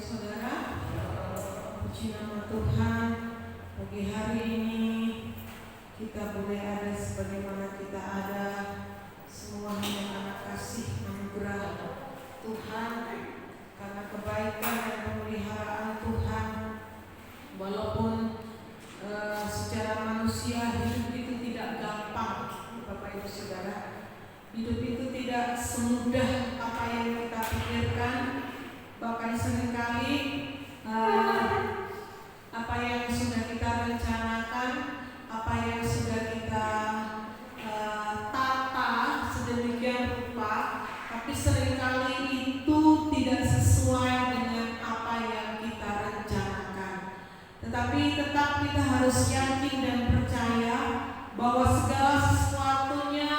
Saudara, puji nama Tuhan. Pagi hari ini kita boleh ada sebagaimana kita ada, semua hanya karena kasih anugerah Tuhan, karena kebaikan dan pemeliharaan Tuhan. Walaupun secara manusia hidup itu tidak gampang, Bapak Ibu Saudara. Hidup itu tidak semudah apa yang kita pikirkan. Bahkan seringkali apa yang sudah kita rencanakan, apa yang sudah kita tata sedemikian rupa, tapi seringkali itu tidak sesuai dengan apa yang kita rencanakan. Tetapi tetap kita harus yakin dan percaya bahwa segala sesuatunya,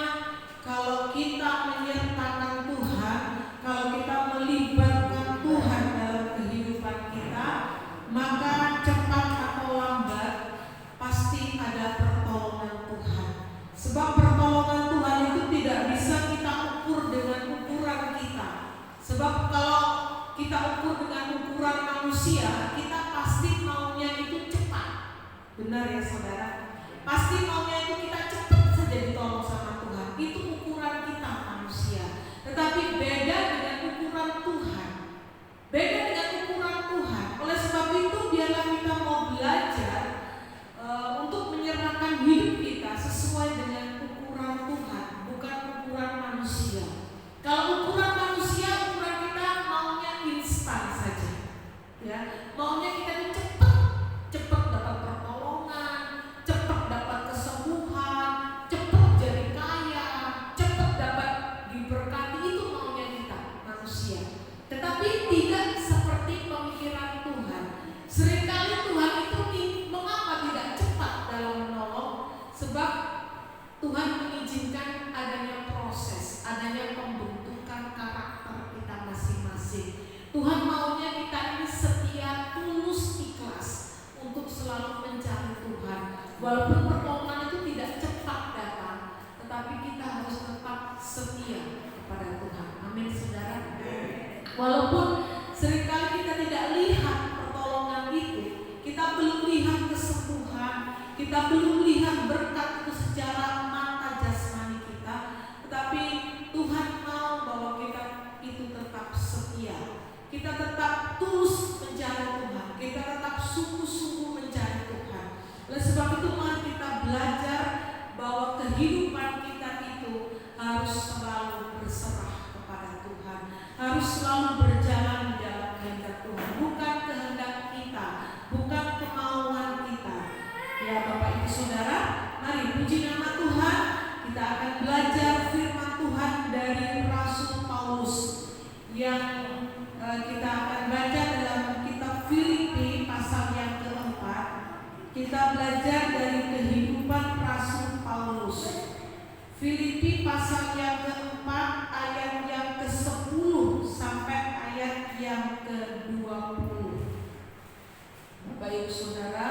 kalau kita menyertakan Tuhan, kalau kita melibatkan Tuhan dalam kehidupan kita, maka cepat atau lambat pasti ada pertolongan Tuhan. Sebab pertolongan Tuhan itu tidak bisa kita ukur dengan ukuran kita. Sebab kalau kita ukur dengan ukuran manusia, kita pasti maunya itu cepat. Benar ya saudara? Pasti maunya itu kita cepat saja ditolong sama Tuhan. Itu ukuran kita manusia. Tetapi beda dengan ukuran Tuhan. Beda dengan ukuran Tuhan. Oleh sebab itu biarlah kita mau belajar untuk menyerahkan hidup kita sesuai dengan ukuran Tuhan, bukan ukuran manusia. Kalau ukuran manusia, ukuran kita maunya instan saja, ya. Maunya kita cepat dapat pertolongan, cepat dapat kesembuhan, cepat jadi kaya, cepat dapat diberkati. Itu maunya kita manusia. Tetapi tidak seperti pemikiran Tuhan. Seringkali Tuhan itu mengapa tidak cepat dalam menolong? Sebab Tuhan mengizinkan adanya proses, adanya pembentukan karakter kita masing-masing. Tuhan maunya kita ini setia, tulus, ikhlas untuk selalu mencari Tuhan. Walaupun pertolongan itu tidak cepat datang, tetapi kita harus tetap setia kepada Tuhan. Amin saudara. Walaupun seringkali kita tidak lihat pertolongan itu, kita belum lihat kesembuhan, kita belum lihat berkat itu secara mata jasmani kita, tetapi Tuhan mau bahwa kita itu tetap setia, kita tetap tulus mencari Tuhan, kita tetap sungguh-sungguh mencari Tuhan. Oleh sebab itu mari kita belajar bahwa kehidupan kita itu harus selalu berserah kepada Tuhan, harus selalu berjalan di dalam kehendak Tuhan, bukan kehendak kita, bukan kemauan kita. Ya Bapak Ibu Saudara, mari puji nama Tuhan. Kita akan belajar firman Tuhan dari Rasul Paulus yang kita akan baca dalam kitab Filipi pasal yang keempat. Kita belajar dari kehidupan Rasul Paulus. Filipi pasal yang keempat ayat yang ke-10 sampai ayat yang ke-20. Bapak Ibu Saudara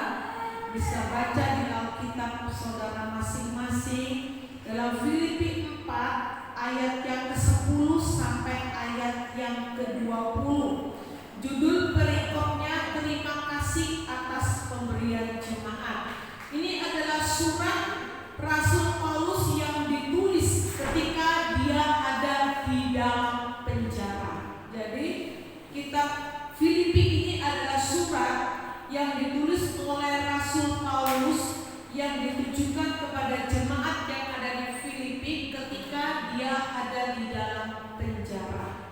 bisa baca di Alkitab saudara masing-masing dalam Filipi 4 ayat yang ke-10 sampai ayat yang ke-20. Judul perikopnya terima kasih atas pemberian jemaat. Ini adalah surat Rasul Paulus yang ditulis ketika dia ada di dalam penjara. Jadi kitab Filipi ini adalah surat yang ditulis oleh Rasul Paulus yang ditujukan kepada jemaat yang ada di Filipi ketika dia ada di dalam penjara.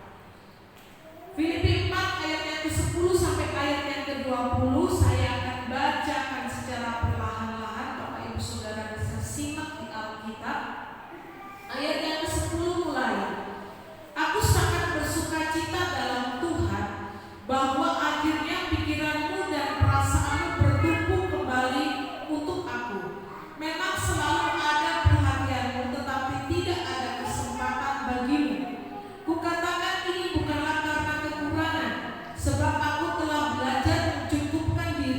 Filipi 4 ayat yang ke-10 sampai ayat yang ke-20 saya akan bacakan secara perlahan-lahan. Bapak Ibu Saudara bisa simak di Alkitab. Ayat yang ke-10 mulai. Aku sangat bersukacita dalam Tuhan bahwa akhirnya pikiranmu dan perasaanmu bertumbuh kembali untuk aku. Memang selalu ada perhatianmu, tetapi tidak ada kesempatan bagimu. Kukatakan ini bukanlah karena kekurangan, sebab aku telah belajar mencukupkan diri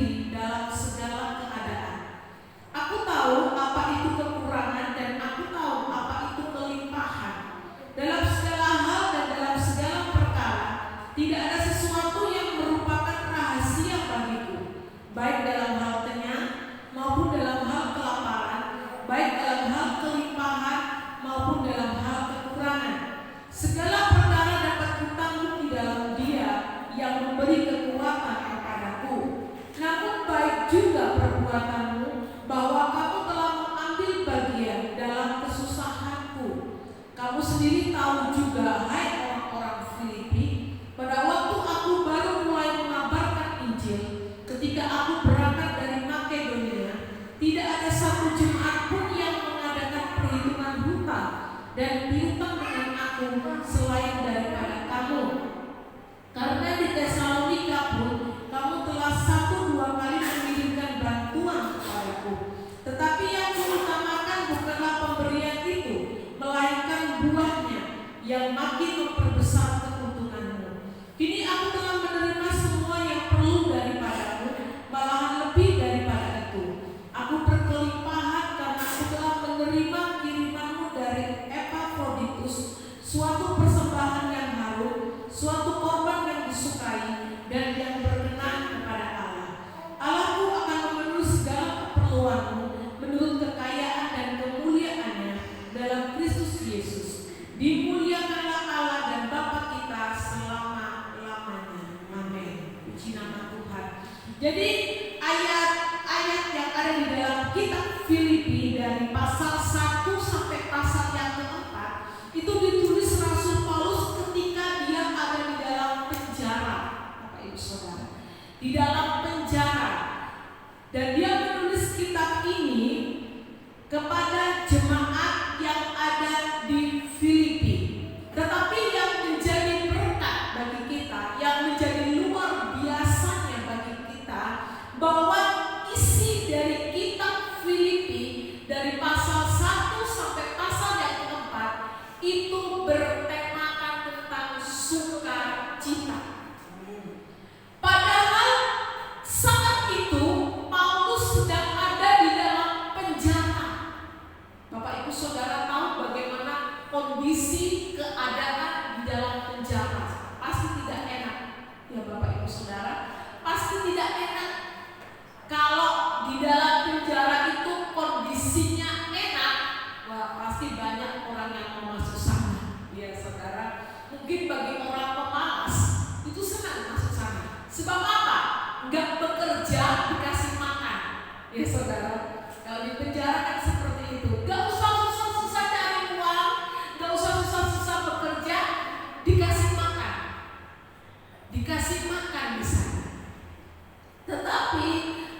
yang memberi kekuatan kepadaku. Namun baik juga perbuatanmu bahwa kamu telah mengambil bagian dalam kesusahanku. Kamu sendiri tahu juga, hai orang-orang Filipi, pada waktu aku baru mulai mengabarkan Injil, ketika aku berangkat dari Makedonia, tidak ada satu jemaat pun yang mengadakan perhitungan hutang dan piutang dengan aku selain daripada kamu. Karena di Tesalonika pun kamu telah 1-2 kali mengirimkan bantuan kepadaku. Tetapi yang diutamakan bukanlah pemberian itu, melainkan buahnya yang makin memperbesar keuntunganmu. Kini aku telah menerima semua yang perlu daripadamu, malahan lebih daripada itu. Aku berkelimpahan karena aku telah menerima kirimanmu dari Epafroditus, suatu persembahan yang harum, suatu korban yang disukai dan yang berkenan kepada Allah. Allahku akan memenuhi segala keperluanmu menurut kekayaan dan kemuliaannya dalam Kristus Yesus. Dimuliakanlah Allah dan Bapa kita selama-lamanya. Amin. Puji nama Tuhan. Jadi ayat-ayat yang ada di dalam kitab Filipi dari pasal 1 sampai pasal yang keempat itu ditulis Rasul Paulus ketika dia ada di dalam penjara, Bapak Ibu Saudara. Di dalam penjara. Dan dia menulis kitab ini kepada jemaat yang ada di Filipi. Tetapi yang menjadi berkat bagi kita, yang menjadi luar biasanya bagi kita, bahwa isi dari kitab Filipi dari pasal 1 sampai pasal yang keempat itu bertemakan tentang sukacita. Padahal saat itu Paulus sedang ada di dalam penjara. Bapak Ibu Saudara tahu bagaimana kondisi keadaan di dalam penjara. Pasti tidak enak. Ya Bapak Ibu Saudara, pasti tidak enak. Kalau di dalam penjara itu kondisinya enak, wah pasti banyak orang yang mau masuk sana. Ya Saudara, mungkin bagi orang pemalas itu senang masuk sana. Sebab apa? Enggak bekerja dikasih makan. Ya Saudara, kalau di penjara kan seperti itu. Enggak usah susah-susah cari uang, enggak usah susah-susah bekerja, dikasih makan. Dikasih makan di sana. Tetapi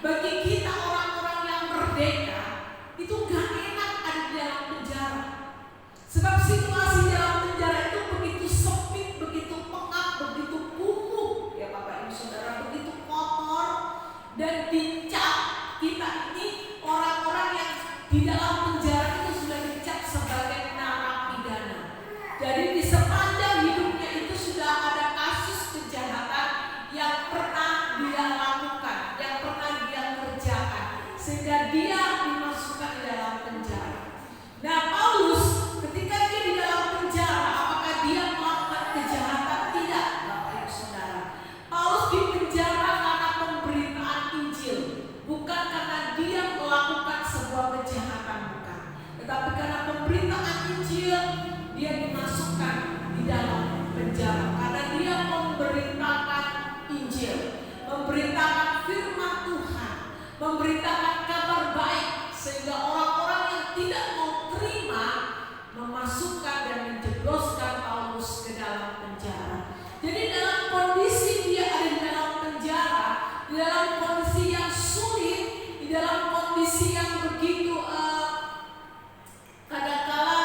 bagi kita orang-orang yang merdeka itu enggak enak ada di dalam penjara. Sebab situasi dalam penjara itu begitu sempit, begitu pengap, begitu kumuh. Ya Bapak Ibu Saudara, begitu kotor dan dicap. Kita ini orang-orang yang di dalam penjara itu sudah dicap sebagai narapidana. Jadi di sepanjang hidupnya itu sudah ada kasus kejahatan yang pernah dia lakukan, yang pernah dia kerjakan, sehingga dia dimasukkan di dalam penjara. Nah Paulus ketika dia di dalam penjara, apakah dia melakukan kejahatan? Tidak, Bapak Ibu Saudara. Paulus di penjara karena pemberitaan Injil, bukan karena dia melakukan sebuah kejahatan, bukan. Tetapi karena pemberitaan Injil, dia dimasukkan di dalam penjara. Karena dia memberitakan Injil, memberitakan firman Tuhan, memberitakan kabar baik, sehingga orang-orang yang tidak mau terima memasukkan dan menjebloskan Paulus ke dalam penjara. Jadi dalam kondisi dia ada di dalam penjara, di dalam kondisi yang sulit, di dalam kondisi yang begitu kadangkala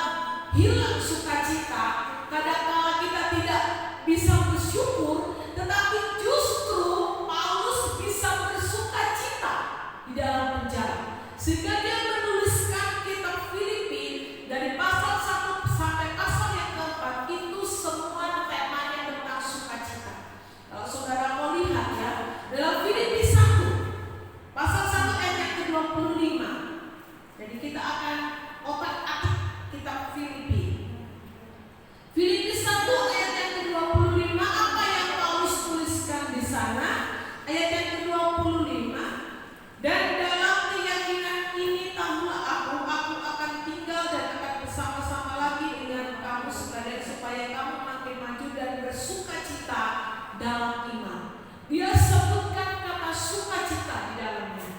hilang sukacita, kadangkala kita tidak bisa bersyukur, tetapi justru Paulus bisa bersukacita di dalam penjara. Dia sebutkan kata sukacita di dalamnya.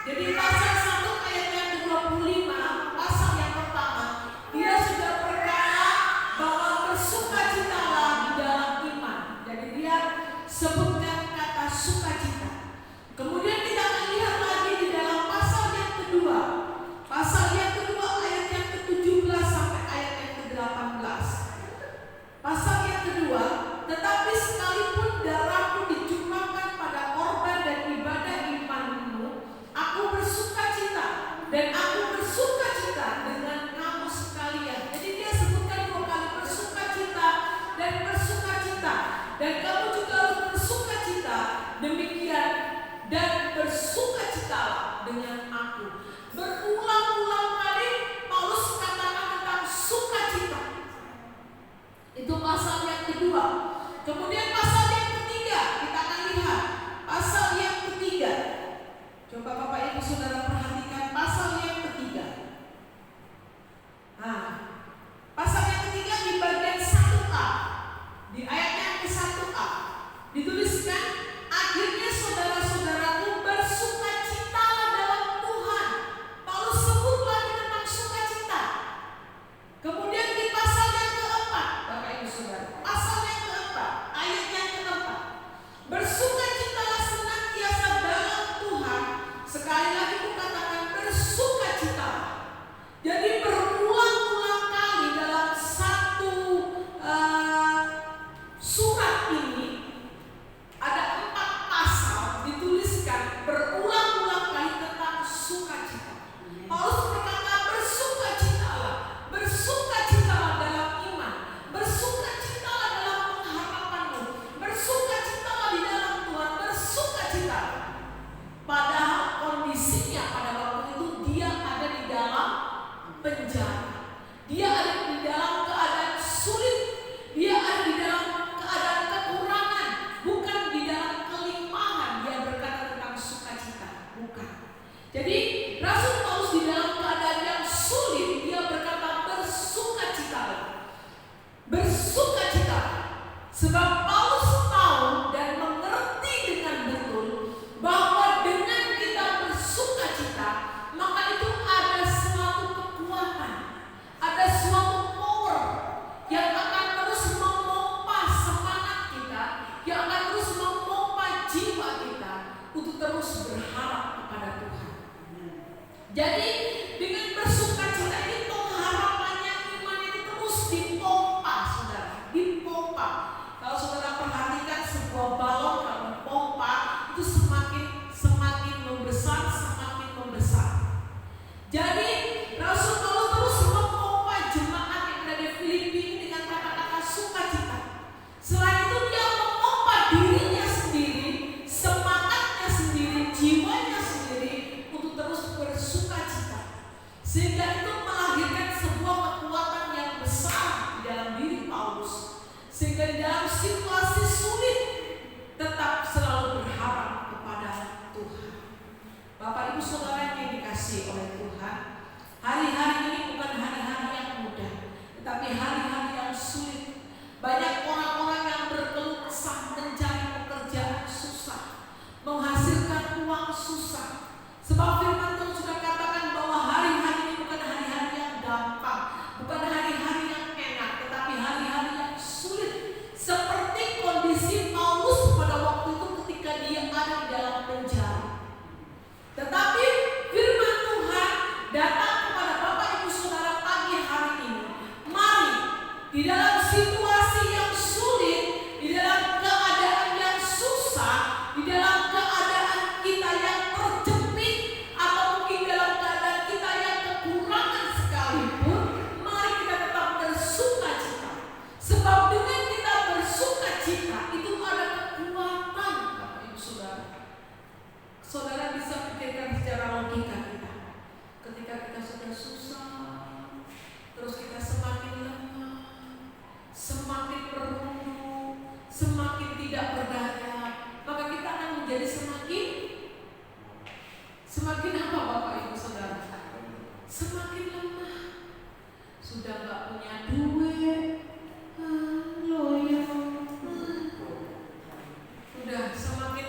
Jadi pasal 1 ayat yang ke-25, pasal yang pertama, dia sudah berkata bahwa bersukacitalah di dalam iman. Jadi dia sebutkan kata sukacita. Kemudian kita akan lihat lagi di dalam pasal yang kedua. Pasal yang kedua ayat yang ke-17 sampai ayat yang ke-18. Pasal yang kedua, tetapi sekalipun darahku dicurahkan pada korban dan ibadah imanmu, aku bersukacita dan aku bersukacita dengan kamu sekalian. Jadi dia sebutkan 2 kali bersukacita dan bersukacita, dan kamu juga harus bersukacita demikian, dan bersukacitalah dengan aku. Berulang-ulang kali Paulus katakan tentang sukacita. Itu pasal yang kedua. Kemudian pasal yang ketiga, kita akan lihat pasal yang ketiga. Coba Bapak Ibu Saudara perhatikan pasal yang ketiga. Nah, pasal yang ketiga di bagian 1a, di ayat yang ke-1a dituliskan, akhirnya saudara-saudaraku bersukacitalah dalam Tuhan. Paulus sebut lagi tentang sukacita. Kemudian di pasal yang keempat, Bapak Ibu Saudara, pasal yang keempat, ayat yang keempat, bersukacitalah senantiasa dalam Tuhan. Sekali lagi kukatakan bersukacita. Jadi berulang-ulang kali dalam satu surat ini ada 4 pasal dituliskan berulang-ulang kali tentang sukacita. Paulus berkata bersukacitalah, bersukacitalah dalam iman, bersukacitalah dalam pengharapanmu, bersukacitalah di dalam Tuhan, bersukacita. Padahal kondisinya pada waktu itu dia ada di dalam penjara, dia ada di dalam keadaan sulit, dia ada di dalam keadaan kekurangan, bukan di dalam kelimpahan. Dia berkata tentang sukacita, bukan. Jadi Rasul Paulus di dalam keadaan yang sulit, dia berkata bersukacitalah, bersukacita. Sebab Paulus tahu dan mengerti dengan betul bahwa dengan kita bersukacita, maka itu ada suatu kekuatan, ada suatu power yang akan terus memompa semangat kita, yang akan terus memompa jiwa kita untuk terus berharap kepada Tuhan. Jadi dengan bersukacita ini pengharapannya iman itu terus dipompa, saudara, dipompa. Kalau saudara perhatikan sebuah balon kalau dipompa itu semakin membesar, semakin membesar. Jadi Rasul Paulus terus memompa jemaat yang ada di Filipi ini dengan kata-kata sukacita. Selain itu dia memompa dirinya sendiri, semangatnya sendiri, jiwanya sendiri untuk terus bersukacita. Sehingga itu melahirkan sebuah kekuatan yang besar di dalam diri Paulus. Sehingga di dalam situasi sulit tetap selalu berharap kepada Tuhan. Bapak Ibu Saudara yang dikasihi oleh Tuhan, hari-hari ini bukan hari-hari yang mudah, tetapi hari-hari yang sulit. Banyak orang-orang yang berkeluh kesah mencari pekerjaan susah, menghasilkan uang susah. Sebab firman Tuhan sudah katakan bahwa hari-hari ini bukan hari-hari yang gampang, bukan hari-hari yang enak, tetapi hari-hari yang sulit. Seperti kondisi Paulus pada waktu itu ketika dia ada di dalam penjara. Tetapi firman Tuhan datang kepada Bapak Ibu Saudara pagi hari ini. Mari di dalam situasi yang sulit, di dalam keadaan yang susah, di dalam keadaan kita yang terjepit, atau mungkin dalam keadaan kita yang kekurangan sekalipun, mari kita tetap bersukacita. Sebab dengan kita bersukacita itu ada kekuatan, Bapak Ibu Saudara. Saudara bisa pikirkan secara logika kita. Ketika kita sudah susah, terus kita semakin lemah, semakin merunduk, semakin tidak berdaya, maka kita akan menjadi semakin apa Bapak Ibu Saudara? Semakin lemah. Sudah gak punya duit, loyo, udah semakin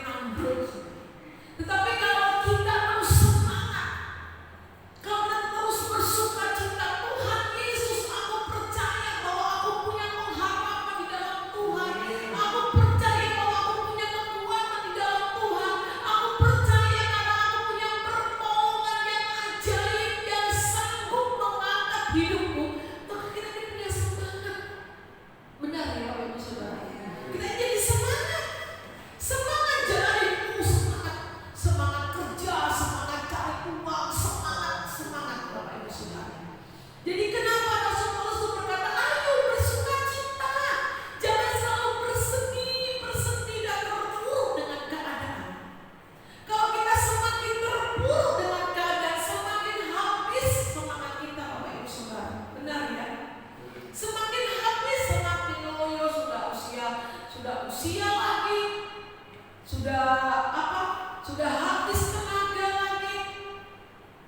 sudah habis tenaga lagi,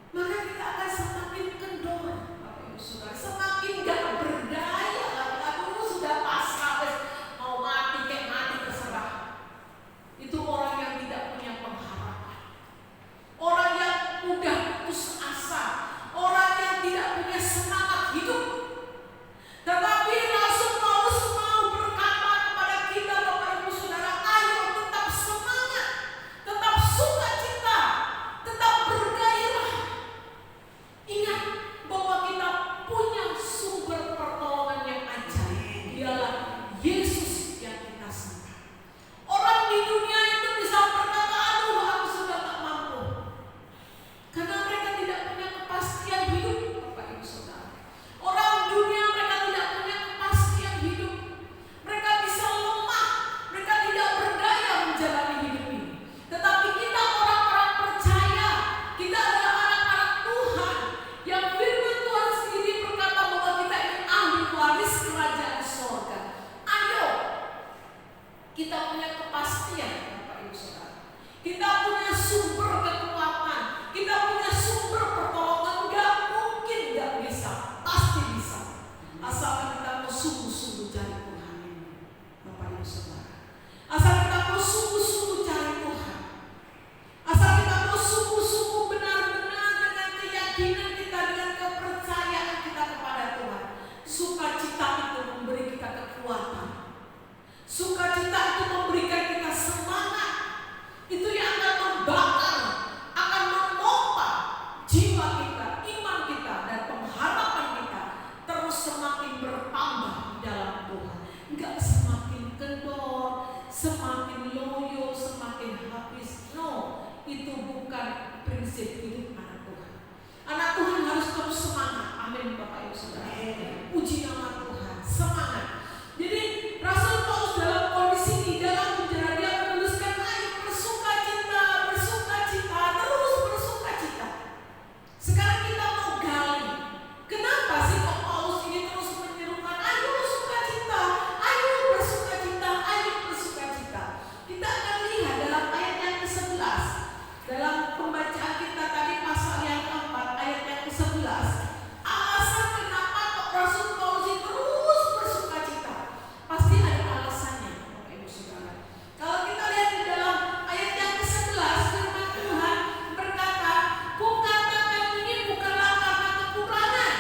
maka kita akan semakin kendor, Bapak Ibu Saudara, semakin gak berdaya lagi. Aduh, sudah pasrah, mau mati kayak mati terserah. Itu orang yang tidak punya pengharapan, orang yang mudah putus asa, orang yang tidak punya semangat hidup. Tetapi Rasul Paulus mau berkata kepada kita, Bapak Ibu Saudara, ayo tetap semangat, tetap sukacita, tetap bergairah. Ingat bahwa kita punya sumber pertolongan yang ajaib, dialah Yesus yang kita sembah. Orang di dunia itu bisa berkata, aduh aku sudah tak mampu, karena mereka tidak punya kepastian hidup, Bapak Ibu Saudara. Orang dunia mereka tidak punya kepastian hidup. Mereka bisa lemah, mereka tidak berdaya menjalani hidup ini. Tetapi kita orang-orang percaya, kita adalah anak-anak Tuhan yang firman Tuhan sendiri berkata bahwa kita ini ahli waris kerajaan surga. Ayo, kita punya kepastian, Bapak Ibu Saudara. Kita punya sumber kekuatan, kita punya sumber pertolongan. Gak mungkin gak bisa, pasti bisa. Asalkan kita mau sungguh-sungguh cari Tuhan, Bapak Ibu Saudara. Asal kita mau sungguh-sungguh cari Tuhan. Asal kita mau sungguh-sungguh benar-benar dengan keyakinan kita, dengan kepercayaan kita kepada Tuhan. Sukacita itu memberi kita kekuatan. Sukacita itu memberikan kita semangat. Itu yang akan membakar, akan memompa jiwa kita, iman kita, dan pengharapan kita terus semakin bertambah di dalam Tuhan. Enggak semakin kendor, semakin loyo, semakin habis. No, itu bukan prinsip hidup anak Tuhan. Anak Tuhan harus terus semangat. Amin, Bapak Ibu Saudara. Puji nama Tuhan, semangat. Jadi Rasul Paulus dalam kondisi di dalam penjara, dia menuliskan, ayo bersukacita, bersukacita, terus bersukacita. Sekarang kita mau gali, kenapa sih kok Paulus ini terus menyerukan, ayo bersukacita, ayo bersukacita, ayo bersukacita. Kita akan lihat dalam ayat yang ke-11, dalam pembacaan kita tadi pasal yang keempat, ayat yang ke-11. Alasan kenapa kok Rasul Paulus ini terus bersukacita, pasti ada alasannya, Bapak Ibu Saudara. Kalau kita lihat di dalam ayat yang ke-11, firman Tuhan berkata, kukatakan ini bukanlah karena kekurangan.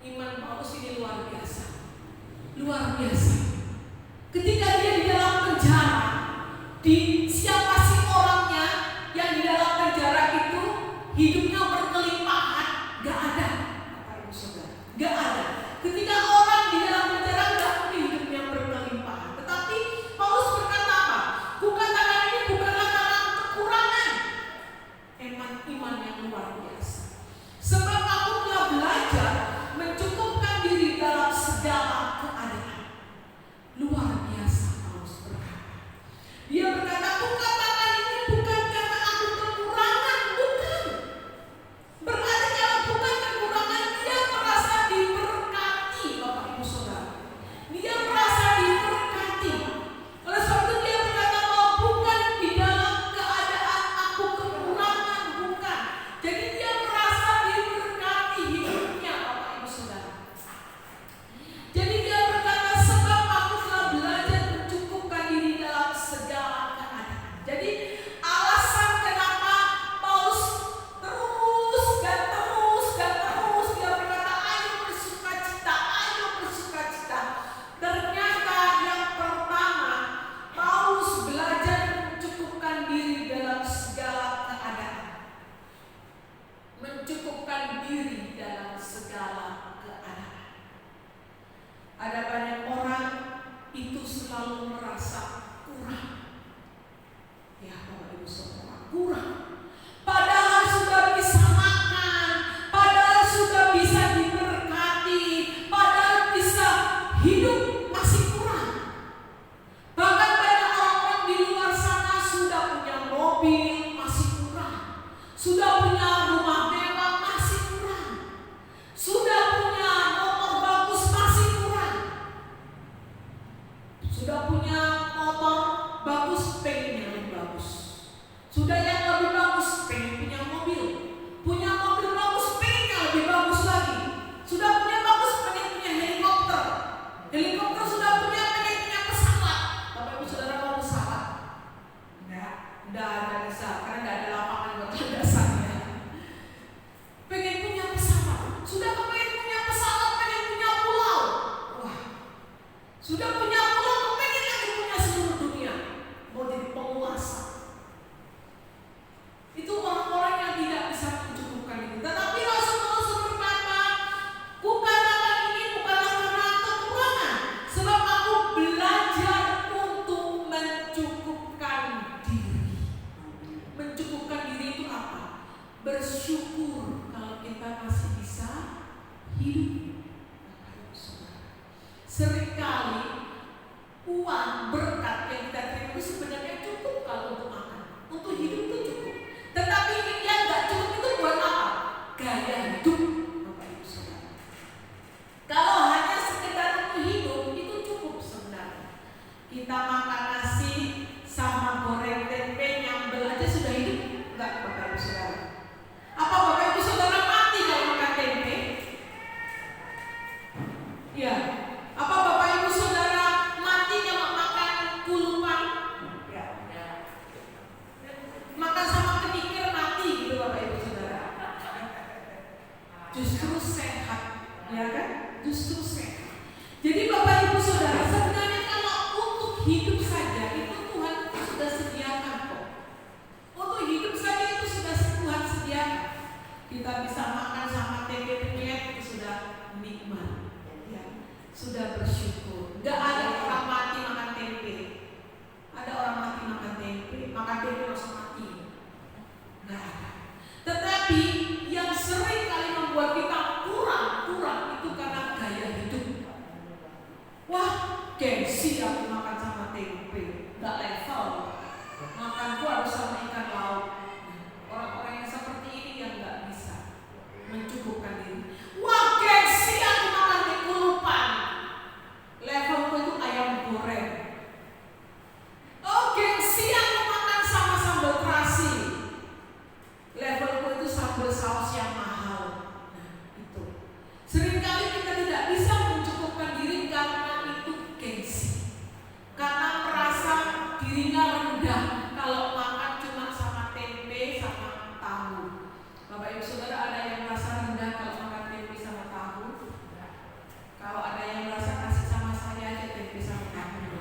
Iman Paulus ini luar biasa, luar biasa. Ketika dia di dalam penjara, siapa sih orangnya yang di dalam penjara itu hidupnya berkelimpahan? Gak ada, Bapak Ibu Saudara, gak ada. Ketika orang di dalam penjara gak punya hidup yang berkelimpahan. Tetapi Paulus berkata apa? Kukatakan ini bukanlah karena kekurangan. Iman yang luar biasa. Sebab aku telah belajar mencukupkan diri dalam segala keadaan. Luar biasa Paulus berkata. Dia berkata, kukatakan ini bukan karena aku kekurangan, bukan. Berarti kalau bukan kekurangan, dia merasa diberkati, Bapak Ibu Saudara. Dia merasa diberkati. Oleh sebab itu dia berkata bahwa bukan di dalam keadaan aku kekurangan, bukan. Jadi dia merasa diberkati hidupnya, Bapak Ibu Saudara. Jadi dia berkata, sebab aku telah belajar mencukupkan diri dalam segala keadaan. Jadi alasan kenapa Paulus terus dia berkata, ayo bersukacita, ayo bersukacita. Ternyata yang pertama, Paulus belajar mencukupkan diri dalam segala keadaan. Mencukupkan diri dalam segala keadaan. Ada banyak orang itu selalu merasa kurang. Ya, Bapak Ibu Saudara, kurang. Padahal sudah bisa makan, padahal sudah bisa diberkati, padahal bisa hidup, masih kurang. Bahkan banyak orang-orang di luar sana sudah punya mobil, masih kurang. Sudah punya rumah mewah, masih kurang. Sudah punya motor bagus, masih kurang. Sudah punya motor bagus rendah kalau makan cuma sama tempe sama tahu. Bapak Ibu Saudara, ada yang merasa rendah kalau makan tempe sama tahu? Kalau ada yang merasa kasih sama saya aja tempe sama tahu,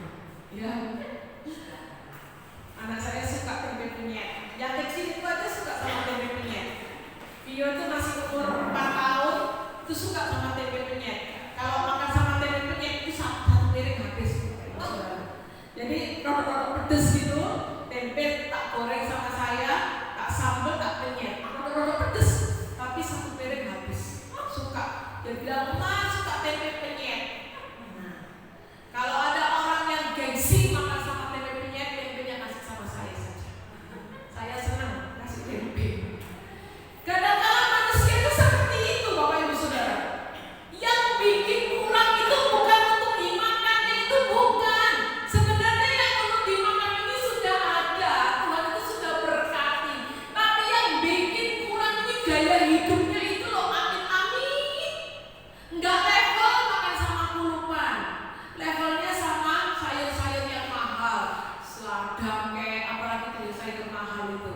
ya. Anak saya suka tempe penyet. Yang kecil itu aja suka sama tempe penyet. Vio itu masih umur 4 tahun itu suka sama tempe penyet. Kalau makan sama tempe penyet itu satu piring habis. Jadi rodok-rodok pedes gitu, tempe tak goreng sama saya, tak sambal, tak penyet, rodok-rodok pedes, tapi satu piring habis. Suka. Dia bilang, "Ma, suka tempe penyet." Nah, kalau ada orang yang gengsi makan sama tempe penyet, tempenya kasih sama saya saja. Saya senang kasih tempe. Kadang-kadang manusia itu seperti itu, Bapak Ibu Saudara. Yang bikin kurang itu bukan untuk dimakannya, itu bukan. Sebenarnya yang untuk dimakan ini sudah ada, Tuhan itu sudah berkati. Tapi yang bikin kurang ini gaya hidupnya itu loh, amin-amin. Enggak level makan sama kulupan, levelnya sama sayur-sayur yang mahal, selada kayak apalagi tuh sayur mahal itu.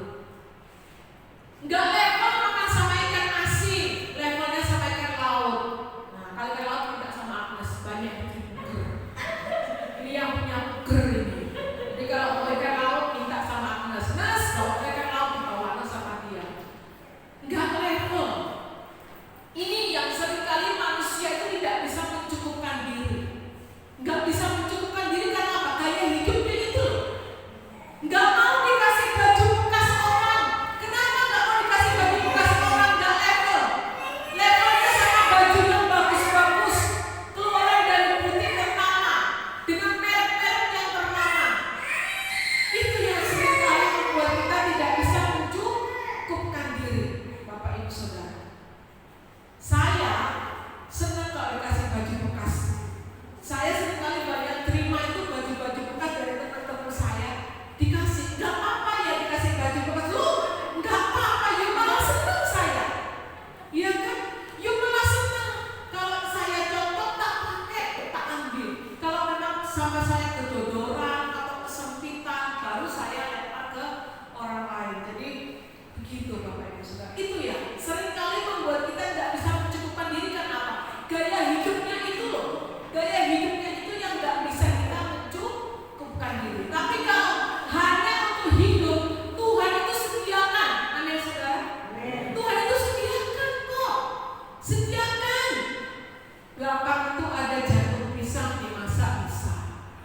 Enggak level makan sama ikan asin, levelnya sama ikan laut. Nah, kalau ikan laut tidak sama Agnes, banyak yang punya. Ini yang punya ger ini. Jadi kalau mau ikan laut minta sama Agnes, Nes, kalau ikan laut dibawa sama dia. Enggak level. Ini yang seringkali manusia itu tidak bisa mencukupkan diri. Enggak bisa mencukupkan diri karena apa? Gaya hidupnya itu. Enggak mau dikasih baju bekas orang. Kenapa enggak mau dikasih baju bekas orang? Enggak level. Levelnya sama baju yang bagus-bagus, keluaran dari butik ternama, dengan merek-merek yang ternama. Itu yang seringkali membuat kita tidak bisa mencukupkan diri, Bapak Ibu Saudara. Saya senang kalau dikasih baju bekas. Saya seringkali banyak terima itu baju-baju bekas dari teman-teman saya. Dikasih, nggak apa-apa ya dikasih baju bekas. Loh, nggak apa-apa, ya malah senang saya. Iya kan? Ya malah senang. Kalau saya contoh tak pakai, tak ambil. Kalau memang sama saya kedodoran atau kesempitan, baru saya lempar ke orang lain. Jadi begitu Bapak Ibu Saudara. Itu ya, seringkali membuat kita tidak bisa mencukupkan diri karena apa? Gaya hidupnya itu loh. Gaya hidupnya itu yang nggak bisa kita mencukupkan diri. Tapi kalau hanya untuk hidup, Tuhan itu sediakan. Amin Saudara. Tuhan itu sediakan kok. Sediakan. Belakang itu ada jantung pisang dimasak bisa,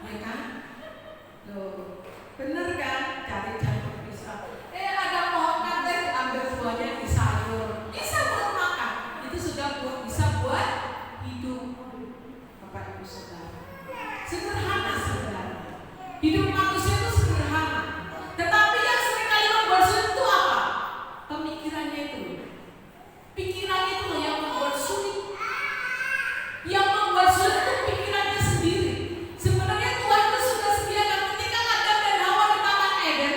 ya kan? Loh, bener kan? Cari jantung pisang. Ada pohon kates, ambil buahnya di sayur. Bisa buat makan. Itu sudah bisa buat hidup. Bapak Ibu Saudara, sederhana sebenarnya. Hidup manusia itu sederhana. Tetapi yang seringkali membuat sulit itu apa? Pemikirannya itu. Pikirannya itu yang membuat sulit. Yang membuat sulit itu pikirannya sendiri. Sebenarnya Tuhan itu sudah sediakan ketika Adam dan Hawa di Taman Eden.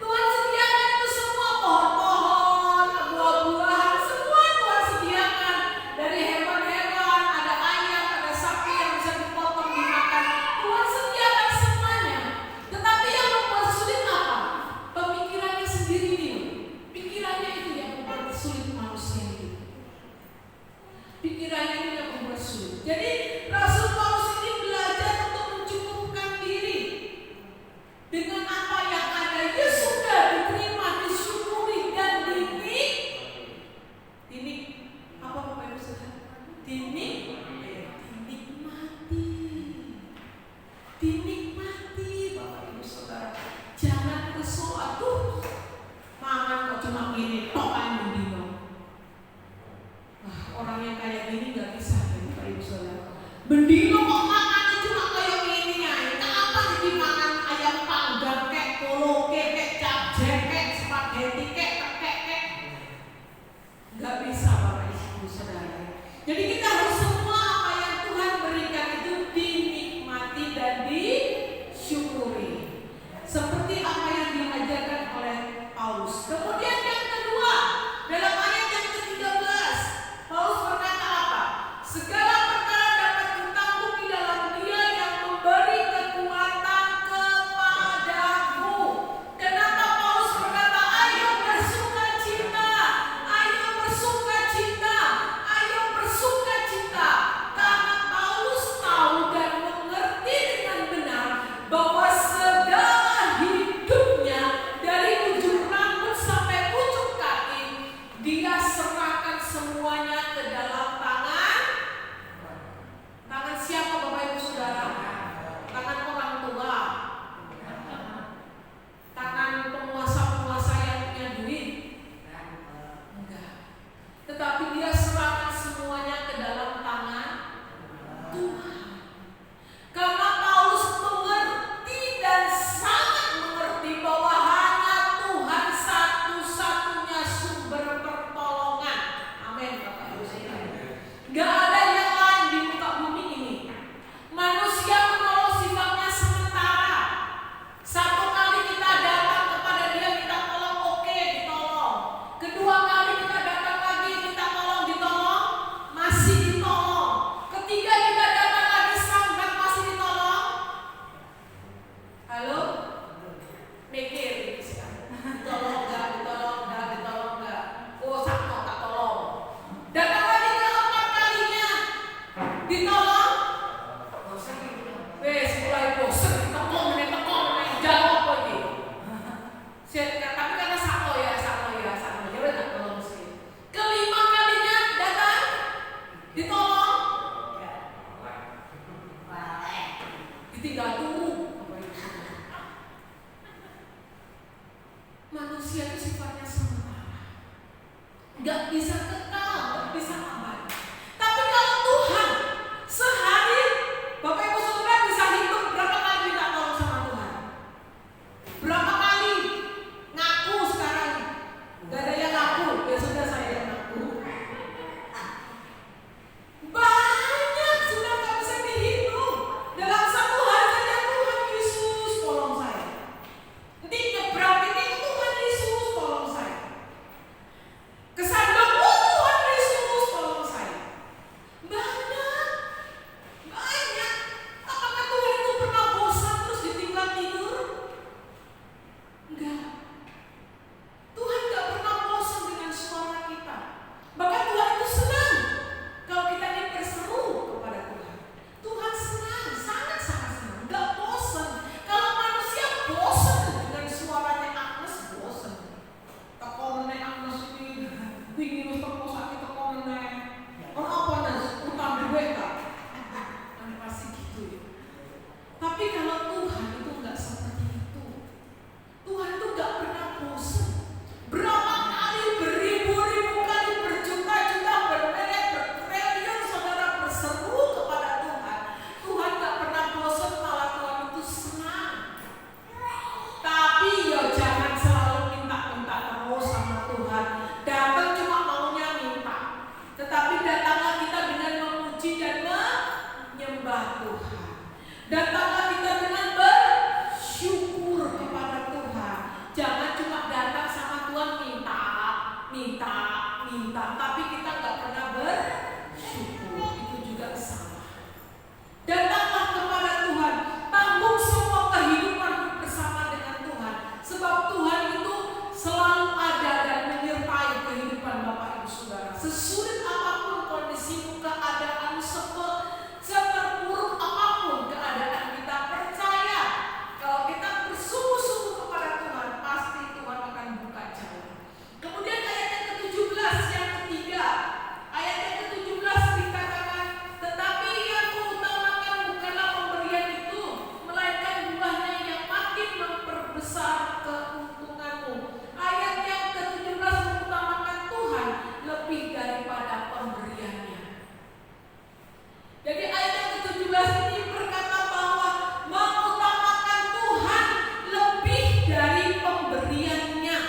Tuhan sediakan itu semua pohon-pohon, buah-buahan, semua Tuhan sediakan. Dari hewan-hewan, ada ayam, ada sapi yang bisa dipotong dimakan. Tuhan sediakan semuanya. Tetapi yang membuat sulit apa? Pemikirannya sendiri nih. Pikirannya itu yang membuat sulit manusia itu. Pikirannya itu yang membuat sulit. Jadi Rasul Paulus ini belajar untuk mencukupkan diri dengan apa yang ada. Ya sudah diterima, disyukuri dan apa Bapak Ibu Saudara? Dinikmati Bapak Ibu Saudara. Jangan kesel, aduh mangan kok cuma gini tok ae dino. Wah, orang yang kayak gini nggak bisa ya Bapak Ibu Saudara. Bendino kok makannya cuma kayak gini aja. Kenapa jadi makan ayam panggang kayak koloke, kayak capjek, kayak spaghetti, kayak tekek, kayak nggak bisa Bapak Ibu Saudara. Jadi kita harus semua apa yang Tuhan berikan itu dinikmati dan disyukuri. Seperti apa yang diajarkan oleh Paulus. Kemudian yang kedua, dalam ayat yang ke-13, Paulus berkata apa? Segala perkara dapat ditanggung manusia itu sifatnya sementara, nggak bisa kekal, nggak bisa abadi. Tapi kalau Tuhan, sehari Bapak Ibu Saudara bisa hitung berapa kali minta tolong sama Tuhan, berapa kali ngaku sekarang. Gak ada yang ngaku, ya sudah saya yang ngaku. Banyak sudah gak bisa dihitung. Dalam satu hari saja, Tuhan Yesus tolong saya. Nanti nyebrang ini, Tuhan Yesus tolong saya. Kesandung, Tuhan Yesus tolong saya. Banyak. Apakah Tuhan itu pernah bosan terus ditinggal tidur? Enggak. Tuhan gak pernah bosan dengan suara kita. Bahkan Tuhan itu senang kalau kita ini berseru kepada Tuhan. Tuhan senang, sangat-sangat senang, gak bosan. Kalau manusia bosan dengan suaranya Agnes, bosan. Tekomennya Agnes ini dingin, teko sakit, tekomennya orang apa Nas? Utang duit gak? Pasti gitu ya. Tapi kalau Tuhan itu gak seperti itu. Tuhan itu gak pernah bosan. Berapa kali, beribu-ribu kali, berjuta-juta, bertriliun saudara berseru kepada Tuhan. Tuhan gak pernah bosan, malah Tuhan itu senang. Tapi ya jangan selalu minta-minta terus sama Tuhan. Datang cuma maunya minta. Tetapi datanglah kita dengan memuji dan menyembah Tuhan. Datanglah kita dengan bersyukur kepada Tuhan. Jangan cuma datang sama Tuhan minta, tapi kita gak pernah bersyukur. Itu juga salah. Datanglah kepada Tuhan, tanggung semua kehidupan bersama dengan Tuhan. Sebab Tuhan itu selalu ada dan menyertai kehidupan Bapak Ibu Saudara. Sesulit apapun kondisimu, keadaanmu, seterpuruk apapun keadaan kita, percaya kalau kita bersungguh-sungguh kepada Tuhan, pasti Tuhan akan buka jalan. Kemudian ayat yang ke-17 yang ketiga, ayat yang ke-17 dikatakan, tetapi yang kuutamakan bukanlah pemberian itu, melainkan buahnya yang makin memperbesar keuntunganmu. Ayat yang ke-17 mengutamakan Tuhan lebih daripada pemberiannya. Jadi ayat yang ke-17 ini berkata bahwa mengutamakan Tuhan lebih dari pemberiannya.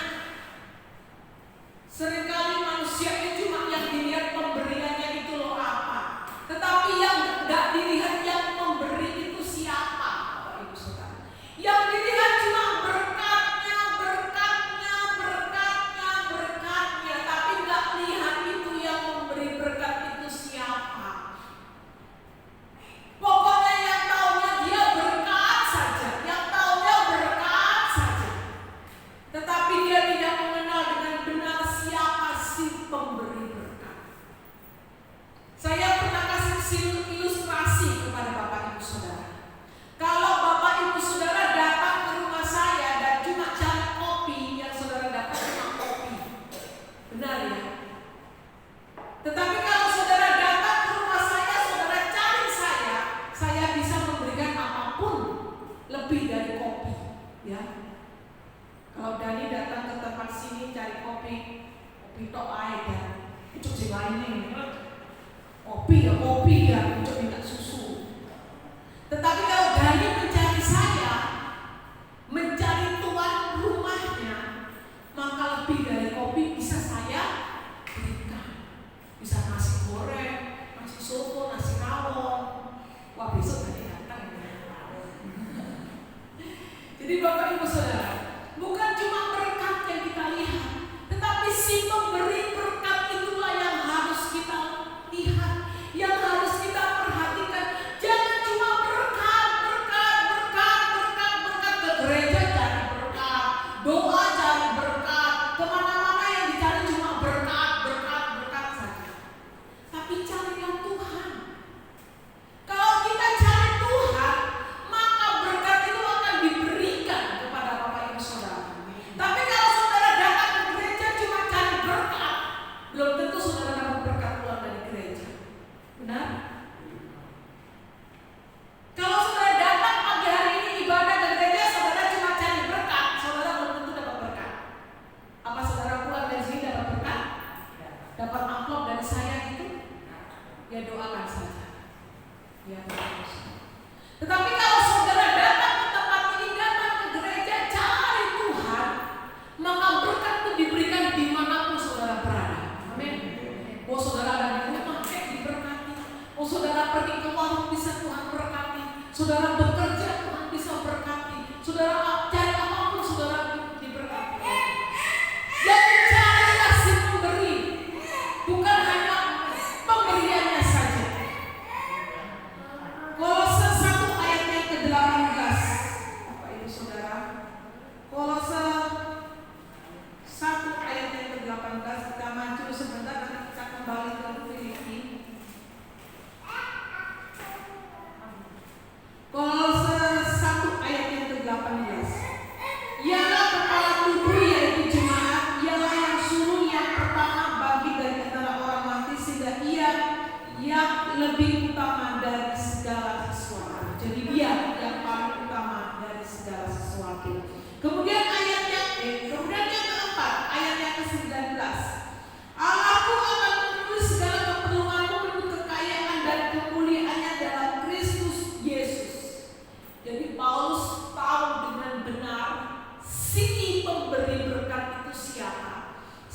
Seringkali manusia itu cuma yang dilihat pemberiannya itu loh apa. Tetapi yang gak dilihat yang memberi itu siapa, Bapak Ibu Saudara. Yang dilihat cuma berkatnya. Tapi gak lihat itu yang memberi berkat itu siapa. Pokoknya yang taunya dia berkat saja, tetapi dia tidak mengenal dengan benar siapa si pemberi berkat. Saya pernah kasih ilustrasi kepada Bapak Ibu Saudara. Kalau Bapak Ibu Saudara datang ke rumah saya dan cuma cari kopi, yang saudara dapat cuma kopi, benar ya? Tetapi kalau saudara datang ke rumah saya, saudara cari saya bisa memberikan apapun lebih dari kopi, ya. Kalau Dani datang ke tempat sini cari kopi tok ae dan ucuk sing lainnya. Kopi ya, ucuk minta susu. Tetapi kalau Dani mencari saya, mencari tuan rumahnya, maka lebih dari kopi bisa saya berikan. Bisa nasi goreng, nasi soto, nasi rawon. Wah, besok Dani datang ya. Jadi Bapak Ibu Saudara, bukan cuma berkat yang kita lihat, tetapi si pemberi berkat itulah yang harus kita lihat, yang harus kita perhatikan.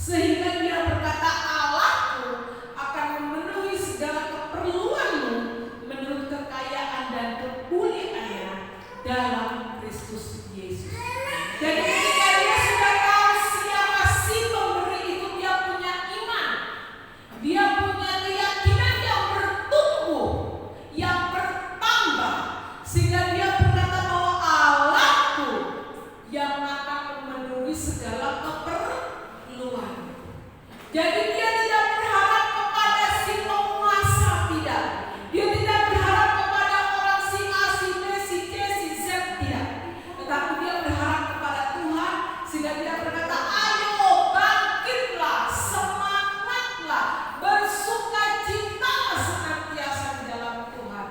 Sehingga dia berkata, Allahku akan memenuhi segala keperluanmu menurut kekayaan dan kemuliaannya dalam Kristus Yesus. Jadi ketika dia sudah tahu siapa si pemberi itu, dia punya iman, dia punya keyakinan yang bertumbuh, yang bertambah, sehingga dia berkata bahwa Allahku yang akan memenuhi segala keperluan. Jadi dia tidak berharap kepada si penguasa, tidak. Dia tidak berharap kepada orang si A, si B, si C, si Z, tidak. Tetapi dia berharap kepada Tuhan, sehingga dia berkata, ayo bangkitlah, semangatlah, bersukacitalah senantiasa di dalam Tuhan.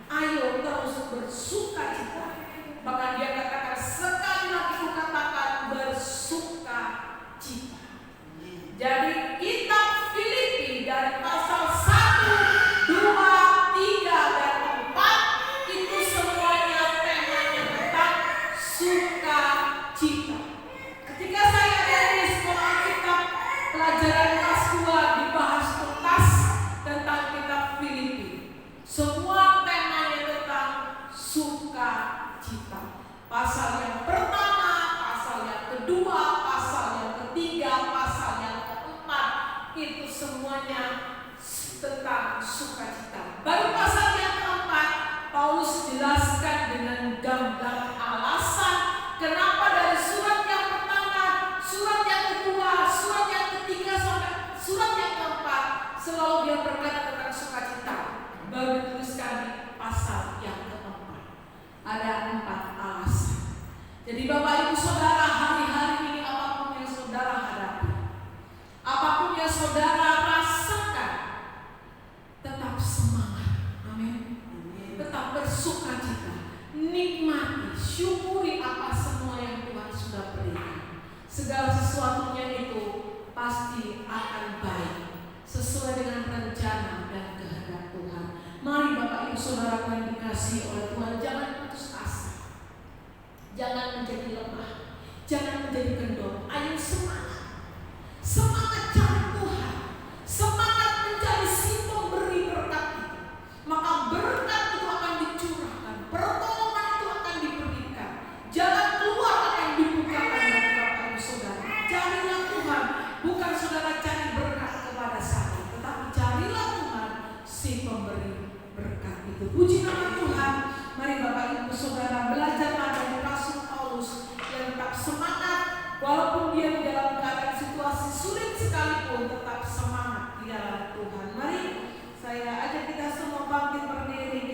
Ayo terus bersukacita. Bahkan dia katakan, sekali lagi kukatakan bersukacita. Jadi kitab Filipi dari pasal 1, 2, 3, dan 4 itu semuanya temanya tentang sukacita. Ketika saya ada di sekolah kitab pelajaran kelas 2 dibahas tuntas tentang kitab Filipi. Semua temanya tentang sukacita. Pasal yang pertama, pasal yang kedua, pasal yang ketiga, pasal yang keempat, itu semuanya tentang sukacita. Baru pasal yang keempat, Paulus jelaskan dengan gamblang alasan kenapa dari surat yang pertama, surat yang kedua, surat yang ketiga sampai surat yang keempat selalu dia berkata tentang sukacita. Baru dituliskan di pasal yang keempat. Ada 4 alasan. Jadi Bapak Ibu Saudara, hari-hari ini apapun yang saudara hadapi, apapun yang saudara rasakan, tetap semangat. Amin. Tetap bersukacita. Nikmati, syukuri apa semua yang Tuhan sudah berikan. Segala sesuatunya itu pasti akan baik, sesuai dengan rencana dan kehendak Tuhan. Mari Bapak Ibu Saudara yang dikasihi oleh Tuhan, jangan putus asa. Jangan menjadi lemah, jangan menjadi kendor. Ayo semangat, semangat cari Tuhan, semangat mencari si pemberi berkat itu. Maka berkat itu akan dicurahkan, pertolongan itu akan diberikan, jalan keluar akan dibukakan bagi Bapak Ibu Saudara. Carilah Tuhan, bukan saudara cari berkat kepada saya, tetapi carilah Tuhan si pemberi berkat itu. Puji nama Tuhan. Mari Bapak Ibu Saudara belajarlah dari Rasul Paulus yang tetap semangat walaupun dia di dalam keadaan situasi sulit sekalipun, tetap semangat di dalam Tuhan. Mari saya ajak kita semua bangkit berdiri.